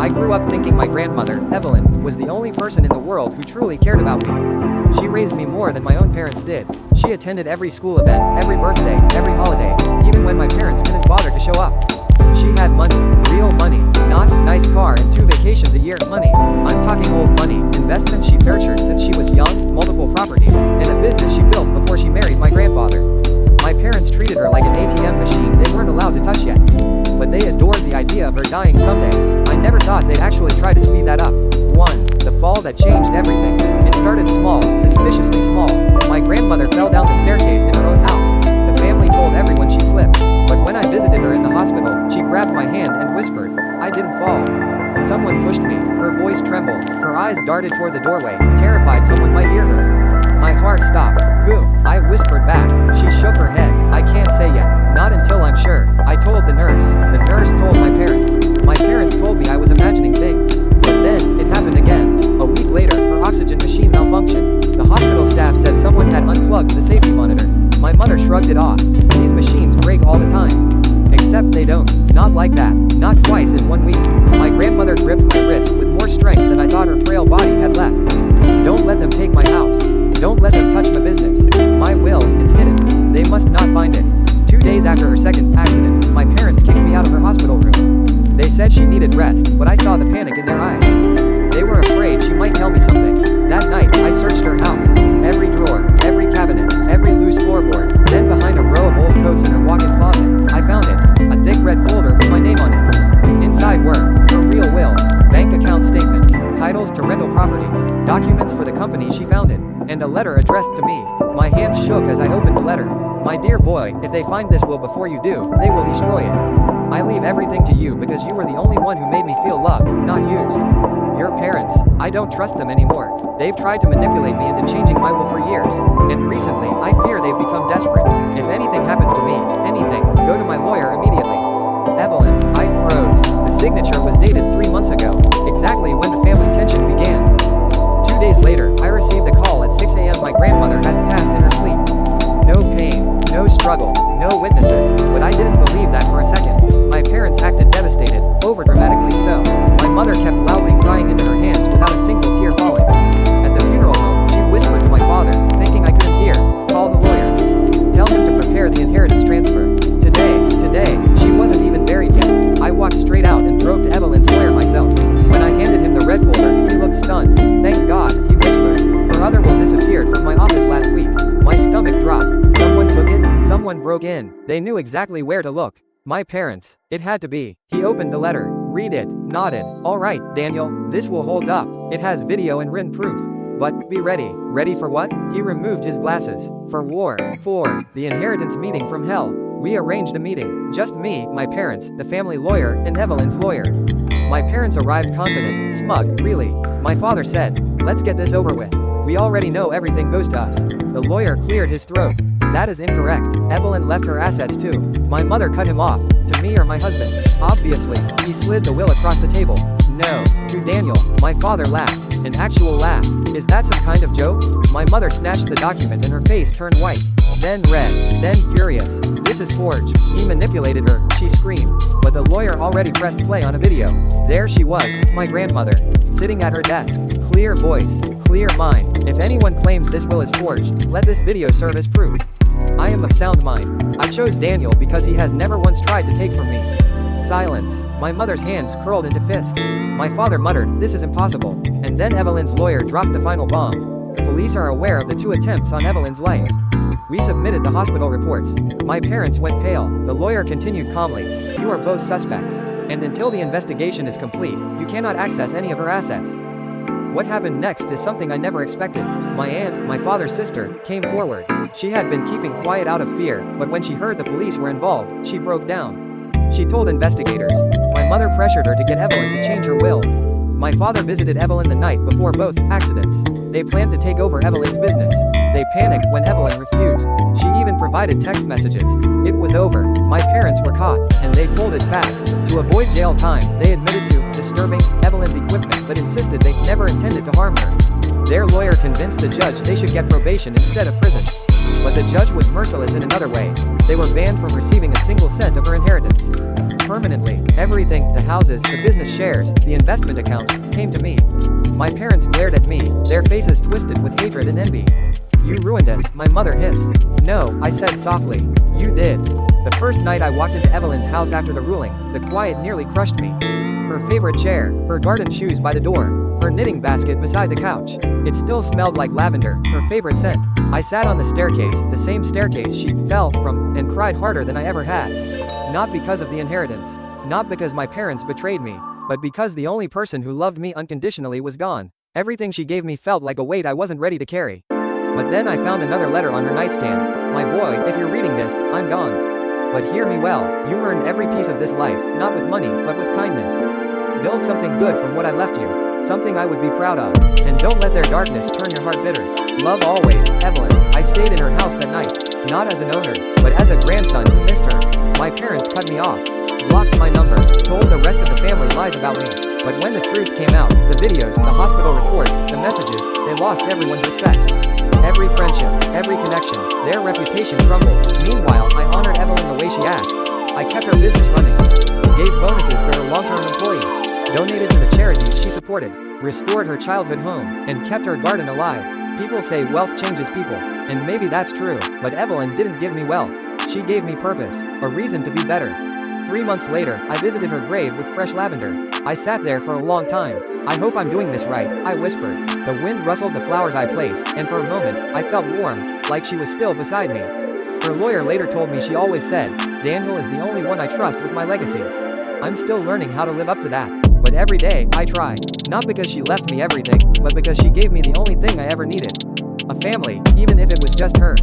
I grew up thinking my grandmother, Evelyn, was the only person in the world who truly cared about me. She raised me more than my own parents did. She attended every school event, every birthday, every holiday, even when my parents couldn't bother to show up. She had money, real money, not nice car and 2 vacations a year money. I'm talking old money, investments she nurtured since she was young, multiple properties, and a business she built before she married my grandfather. My parents treated her like an ATM machine they weren't allowed to touch yet. But they adored the idea of her dying someday. I never thought they'd actually try to speed that up. 1. The fall that changed everything. It started small, suspiciously small. My grandmother fell down the staircase in her own house. The family told everyone she slipped. But when I visited her in the hospital, she grabbed my hand and whispered, "I didn't fall. Someone pushed me." Her voice trembled. Her eyes darted toward the doorway, terrified someone might hear her. My heart stopped. "Who?" I whispered back. She shook her head. "I can't say yet. Not until I'm sure." I told the nurse. The nurse told my parents. My parents told me I was imagining things. But then, it happened again. A week later, her oxygen machine malfunctioned. The hospital staff said someone had unplugged the safety monitor. My mother shrugged it off. "These machines break all the time." Except they don't. Not like that. Not twice in 1 week. My grandmother gripped my wrist with more strength than I thought her frail body had left. "Don't let them take my house. Don't let them touch my business. My will, it's hidden. They must not find it." 2 days after her second accident, my parents kicked me out of her hospital room. They said she needed rest, but I saw the panic in their eyes. They were afraid she might tell me something. That night, I searched her house. Every drawer, every cabinet, every loose floorboard. Then behind a row of old coats in her walk-in closet, I found it. A thick red folder with my name on it. Inside were her real will, bank account statements, titles to rental properties, documents for the company she founded, and a letter addressed to me. My hands shook as I opened the letter. "My dear boy, if they find this will before you do, they will destroy it. I leave everything to you because you were the only one who made me feel loved, not used. Your parents, I don't trust them anymore. They've tried to manipulate me into changing my will for years. And recently, I fear they've become desperate. If anything happens to me, anything, go to my lawyer immediately. Evelyn." I froze. The signature was dated 3 months ago, exactly when the family tension began. 2 days later, I received a call at 6 a.m. My grandmother had passed in her sleep. No pain, no struggle, no witnesses, but I didn't believe that for a second. My parents acted devastated, overdramatically so. My mother kept loudly crying into her hands without a single tear falling. At the funeral home, she whispered to my father, thinking I couldn't hear, "Call the lawyer. Tell him to prepare the inheritance transfer." Today, she wasn't even buried yet. I walked straight out and drove to Evelyn's lawyer myself. When I handed him the red folder, he looked stunned. "Thank God," he whispered. "Her other will disappeared from my office last week." My stomach dropped. Someone took it. Someone broke in. They knew exactly where to look. My parents. It had to be. He opened the letter, read it, nodded. "All right, Daniel, this will hold up. It has video and written proof. But be ready." Ready for what? He removed his glasses. "For war. For the inheritance meeting from hell." We arranged a meeting. Just me, my parents, the family lawyer, and Evelyn's lawyer. My parents arrived confident, smug, really. My father said, "Let's get this over with. We already know everything goes to us." The lawyer cleared his throat. "That is incorrect. Evelyn left her assets too." My mother cut him off. "To me or my husband?" Obviously. He slid the will across the table. "No. To Daniel." My father laughed. An actual laugh. "Is that some kind of joke?" My mother snatched the document and her face turned white. Then red. Then furious. "This is forged. He manipulated her," she screamed. But the lawyer already pressed play on a video. There she was, my grandmother, sitting at her desk. Clear voice. Clear mind. "If anyone claims this will is forged, let this video serve as proof. I am of sound mind. I chose Daniel because he has never once tried to take from me." Silence. My mother's hands curled into fists. My father muttered, "This is impossible." And then Evelyn's lawyer dropped the final bomb. Police are aware of the 2 attempts on Evelyn's life. We submitted the hospital reports. My parents went pale. The lawyer continued calmly, "You are both suspects. And until the investigation is complete, you cannot access any of her assets." What happened next is something I never expected. My aunt, my father's sister, came forward. She had been keeping quiet out of fear, but when she heard the police were involved, she broke down. She told investigators. My mother pressured her to get Evelyn to change her will. My father visited Evelyn the night before both accidents. They planned to take over Evelyn's business. They panicked when Evelyn refused. She even provided text messages. It was over. My parents were caught, and they folded fast. To avoid jail time, they admitted to disturbing Evelyn's equipment but insisted they never intended to harm her. Their lawyer convinced the judge they should get probation instead of prison. But the judge was merciless in another way. They were banned from receiving a single cent of her inheritance. Permanently, everything, the houses, the business shares, the investment accounts, came to me. My parents glared at me, their faces twisted with hatred and envy. "You ruined us," my mother hissed. "No," I said softly. "You did." The first night I walked into Evelyn's house after the ruling, the quiet nearly crushed me. Her favorite chair, her garden shoes by the door, her knitting basket beside the couch. It still smelled like lavender, her favorite scent. I sat on the staircase, the same staircase she fell from, and cried harder than I ever had. Not because of the inheritance. Not because my parents betrayed me. But because the only person who loved me unconditionally was gone. Everything she gave me felt like a weight I wasn't ready to carry. But then I found another letter on her nightstand. "My boy, if you're reading this, I'm gone. But hear me well, you earned every piece of this life, not with money, but with kindness. Build something good from what I left you. Something I would be proud of. And don't let their darkness turn your heart bitter. Love always, Evelyn." I stayed in her house that night. Not as an owner, but as a grandson who missed her. My parents cut me off. Blocked my number. Told the rest of the family lies about me. But when the truth came out, the videos, the hospital reports, the messages, they lost everyone's respect. Every friendship, every connection, their reputation crumbled. Meanwhile, I honored Evelyn the way she asked. I kept her business running. Gave bonuses to her long-term employees. Donated to the charities she supported. Restored her childhood home. And kept her garden alive. People say wealth changes people. And maybe that's true. But Evelyn didn't give me wealth. She gave me purpose. A reason to be better. 3 months later, I visited her grave with fresh lavender. I sat there for a long time. "I hope I'm doing this right," I whispered. The wind rustled the flowers I placed, and for a moment, I felt warm, like she was still beside me. Her lawyer later told me she always said, "Daniel is the only one I trust with my legacy." I'm still learning how to live up to that. But every day, I try. Not because she left me everything, but because she gave me the only thing I ever needed. A family, even if it was just her.